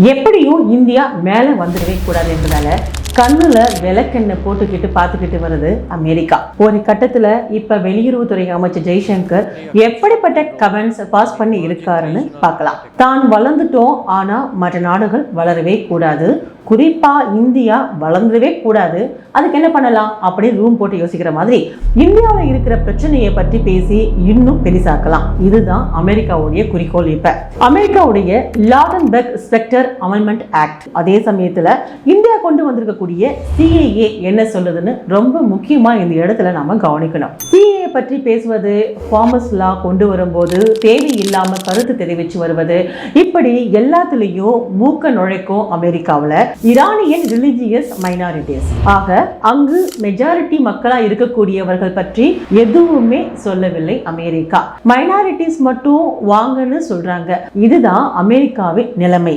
எப்படியும் இந்தியா மேலே வந்துடவே கூடாது என்பதால கண்ணுல விளக்கெண்ணெய் போட்டுக்கிட்டு பார்த்துக்கிட்டு வருது அமெரிக்கா. ஒரு கட்டத்துல இப்ப வெளியுறவுத்துறை அமைச்சர் ஜெய்சங்கர் எப்படிப்பட்ட கமெண்ட்ஸ் பாஸ் பண்ணி இருக்காருன்னு பார்க்கலாம். தான் வளர்ந்துட்டோம், ஆனா மற்ற நாடுகள் வளரவே கூடாது, குறிப்பா இந்தியா வளர்ந்துடவே கூடாது, அதுக்கு என்ன பண்ணலாம் அப்படின்னு ரூம் போட்டு யோசிக்கிற மாதிரி இந்தியாவில் இருக்கிற பிரச்சனையை பற்றி பேசி இன்னும் பெரிசாக்கலாம். இதுதான் அமெரிக்காவுடைய குறிக்கோள். இப்ப அமெரிக்காவுடைய லாடன்பெர்க் ஸ்பெக்டர் அமெண்ட்மெண்ட் ஆக்ட், அதே சமயத்துல இந்தியா கொண்டு வந்திருக்கக்கூடிய CAA என்ன சொல்லுதுன்னு ரொம்ப முக்கியமா இந்த இடத்துல நாம கவனிக்கணும். CAA பற்றி பேசுவது, ஃபார்மஸ் லா கொண்டு வரும்போது தேவையில்லாம கருத்து தெரிவிச்சு வருவது, இப்படி எல்லாத்துலயும் மூக்க நுழைக்கும் அமெரிக்காவில் ஈரானியன் ரிலிஜியஸ் மைனாரிட்டிஸ். ஆக அங்கு மெஜாரிட்டி மக்களா இருக்கக்கூடியவர்கள் பற்றி எதுவுமே சொல்லவில்லை அமெரிக்கா. மைனாரிட்டிஸ் மட்டும் வாங்கன்னு சொல்றாங்க. இதுதான் அமெரிக்காவின் நிலைமை.